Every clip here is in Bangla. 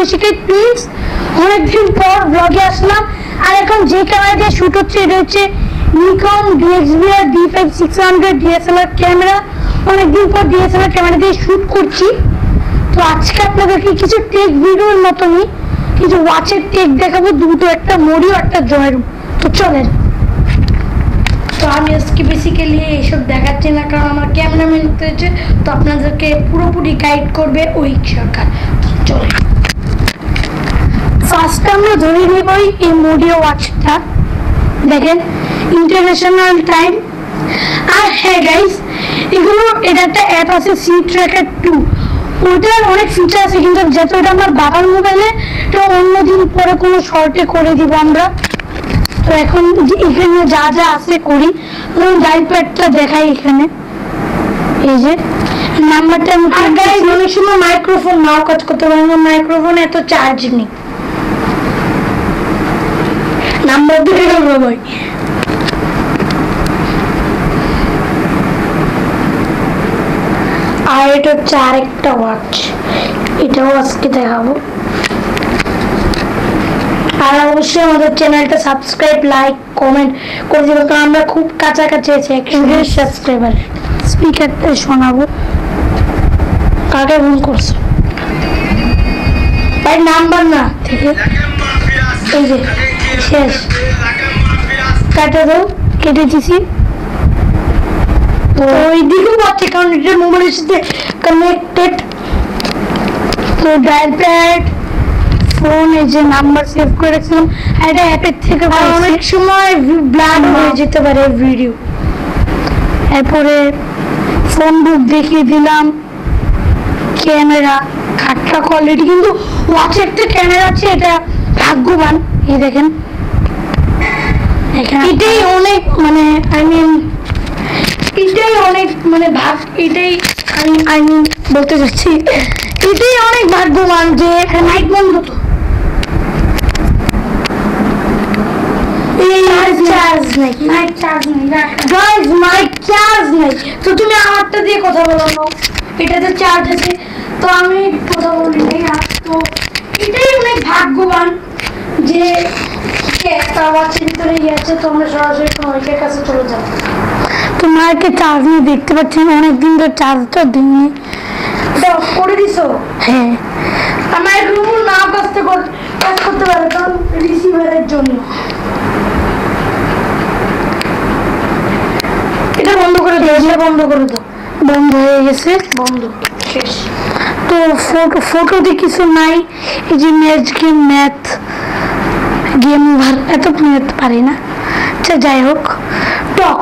ঐশিকা প্রিন্স। অনেকদিন পর ব্লগে আসলাম। আর এখন যে ক্যামেরা দিয়ে শুট হচ্ছে এটা হচ্ছে Nikon DXLR D5600 DSLR camera. অনেকদিন পর DSLR ক্যামেরা দিয়ে শুট করছি। তো আজকে আপনাদেরকে কিছু টেক ভিডিওর মতনই কিছু ওয়াচের টেক দেখাবো, দুটো, একটা মরিও একটা জয়রুম। তো চলেন। তো আমি আজকে বেসিক্যালি এইসব দেখাচ্ছি না, কারণ আমার ক্যামেরাম্যান হচ্ছে, তো আপনাদেরকে পুরোপুরি গাইড করবে ঐহিক সরকার। চলেন। ফার্স্ট আমরা ধরে নেব এই মরিও ওয়াচটা। দেখেন ইন্টারন্যাশনাল টাইম। আর হ্যাঁ গাইস, এটা একটা অ্যাপ আছে C-Tracker 2। ওটার অনেক ফিচার আছে, কিন্তু যেহেতু এটা আমার বাবার মোবাইলে, তো অন্যদিন পরে কোনো শর্টে করে দিব আমরা। তো এখন এখানে যা যা আছে করি, ডাইপ্যাডটা দেখাই। এখানে এই যে নাম্বারটা, অনেক সময় মাইক্রোফোন নাও কাজ করতে পারে না, মাইক্রোফোনে এত চার্জ নেই। নাম্বার দিয়ে দেবো ভাই। আর এটা হচ্ছে আরেকটা ওয়াচ, এটাও আজকে দেখাবো। আর অবশ্যই আমাদের চ্যানেলটা সাবস্ক্রাইব, লাইক, কমেন্ট করে দেবেন, কারণ আমরা খুব কাছাকাছি আছি 100 সাবস্ক্রাইবার। স্পিকারটা শোনাবো। কাকে ফোন করছো ভাই? নাম্বার না থেকে এই যে শেষ, কাটা দাও, কেটে দিছি। তো ওইদিকেও পাচ্ছে, কারণ এটা মোবাইলের সাথে কানেক্টেড। তো ডায়ালপ্যাড, ফোন, এই যে নাম্বার সেভ করে রাখছিলাম, এটা অ্যাপের থেকে। অনেক সময় ব্লার হয়ে যেতে পারে ভিডিও। এরপরে ফোন বুক দেখিয়ে দিলাম। ক্যামেরা খাট্টা কোয়ালিটি, কিন্তু ওয়াচে একটা ক্যামেরা আছে, এটা ভাগ্যবান। এই দেখেন এটাই অনেক মানে এটাই অনেক এটাই আমি বলতে চাচ্ছি, এটাই অনেক ভাগ্যবান যে নাইট বন্ধ। তো তো তুমি আমারটা দিয়ে কথা বলো না, এটাতে চার্জ আছে, তো আমি কথা বলি নাই। তো এটাই অনেক ভাগ্যবান যে একটা ওয়াচের ভিতরে গিয়েছে। তো আমরা সরাসরি তোমার কাছে চলে যাবো। তো মাকে চার্জ নিয়ে দেখতে পাচ্ছেন, অনেকদিন ধরে চার্জটা দিইনি। করে দিছো? হ্যাঁ, আমার রুম না কাজ করতে পারে, কারণ রিসিভারের জন্য। এটা বন্ধ করে দাও, এটা বন্ধ করে দাও। বন্ধ হয়ে গেছে, বন্ধ, শেষ। তো ফটোতে কিছু নাই। এই যে ম্যাথ গেম এত পারি না। আচ্ছা যাই হোক, টক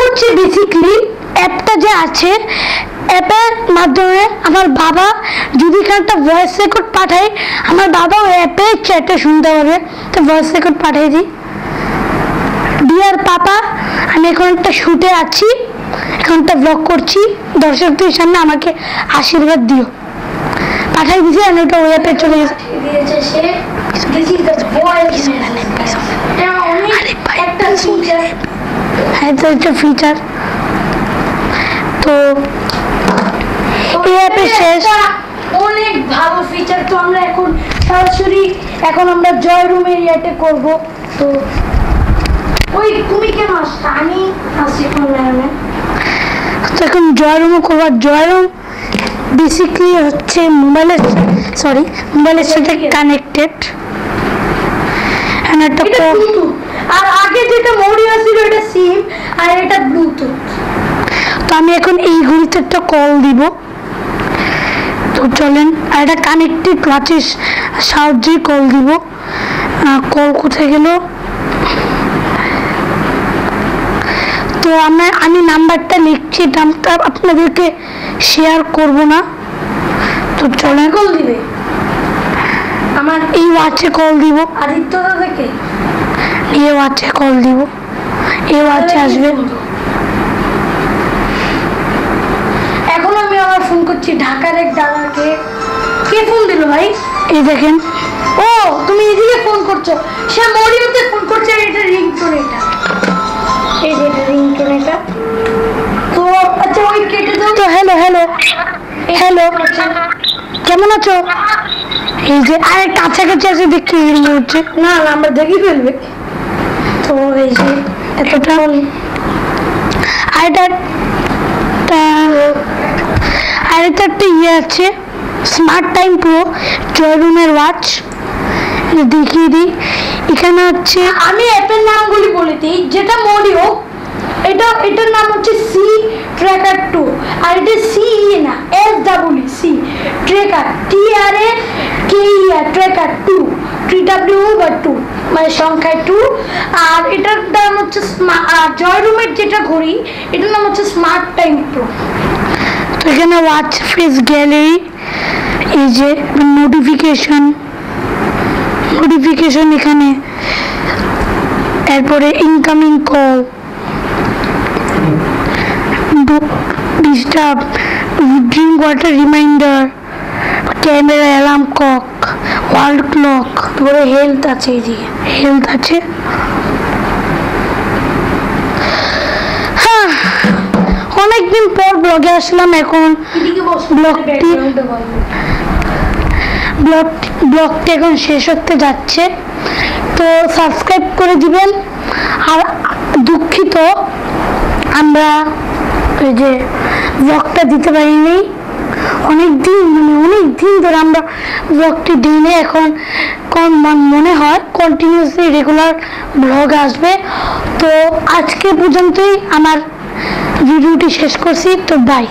হচ্ছে বেসিক্যালি অ্যাপটা যে আছে, অ্যাপের মাধ্যমে আমার বাবা যদি একটা ভয়েস রেকর্ড পাঠায়, আমার বাবা ওই অ্যাপে চ্যাটে শুনতে পারবে। তো ভয়েস রেকর্ড পাঠিয়ে দিই। ডিয়ার পাপা, আমি এখন একটা শুটে আছি, এখন একটা ব্লগ করছি, দর্শকদের সামনে আমাকে আশীর্বাদ দিও। পাঠাই দিয়েছি, আমি ওটা ওই অ্যাপে চলে গেছি। হ্যাঁ, তো একটা ফিচার। তো এই অ্যাপের শেষ, অনেক ভালো ফিচার। তো আমরা এখন সরাসরি আমরা জয়রুম এরিয়াতে করব। তো ওই তুমি কেন আসছো? আমি আসছি তো এখন জয়রুমও করবো। জয়রুম বেসিক্যালি হচ্ছে মোবাইলের সাথে কানেক্টেড। আর আগে যেটা মরিও ছিল এটা সিম, আর এটা ব্লুটুথ। তো আমি এখন এই ঘড়িতে একটা কল দিব। তো চলেন, আর এটা কানেক্টেড ওয়াচের সাহায্যে কল দিব। কল কোথায় গেল? তো আমি নাম্বারটা লিখছি, নামটা আপনাদেরকে শেয়ার করব না। তো চলে কল দিবে, আমার এই ওয়াচে কল দিব। আদিত্য দাদাকে এই ওয়াচে কল দিব, এই ওয়াচে আসবে। এখন আমি আবার ফোন করছি ঢাকার এক দাদাকে। কে ফোন দিল ভাই? এই দেখেন। ও, তুমি এদিকে ফোন করছো, সে মরিওতে ফোন করছে। আর এটা রিংটোন, এটা এই যে রিংটোন এটা। তো আচ্ছা ওই কেটে দাও। তো হ্যালো কেমন আছো? এই যে আরে কাছাকাছি আছে দেখি মনে হচ্ছে। না না আমরা দেখি ফেলবে তো এই যে এতটা আরেকটা একটা ইয়ে আছে স্মার্ট টাইম প্রো জয়রুমের ওয়াচ দেখিয়ে দিই। এখানে হচ্ছে আমি অ্যাপের নামগুলি বলে দিই, যেটা মডিও এটার নাম হচ্ছে সি ট্র্যাকার 2 আর এটা সি না S double C tracker tracker 2 TW বা 2 মানে সংখ্যায় 2 আর এটার নাম হচ্ছে জয়রুমের যেটা ঘড়ি এটার নাম হচ্ছে স্মার্ট টাইম প্রো। তো এখানে ওয়াচ ফেস গ্যালারি, এই যে নোটিফিকেশন এখানে, এরপরে incoming call, disturb, drink water reminder, camera, alarm clock, world clock, তারপরে হেলথ আছে, এইদিকে হেলথ আছে। হ্যাঁ অনেকদিন পর ব্লগে আসলাম। এখন ব্লগটি এখন শেষ হতে যাচ্ছে, তো সাবস্ক্রাইব করে দিবেন। আর দুঃখিত আমরা এই যে ব্লগটা দিতে পারিনি, অনেক দিন ধরে আমরা ব্লগটি দিনে, এখন মনে হয় কন্টিনিউসলি রেগুলার ব্লগ আসবে। তো আজকে পর্যন্তই আমার ভিডিওটি শেষ করছি, তো বাই।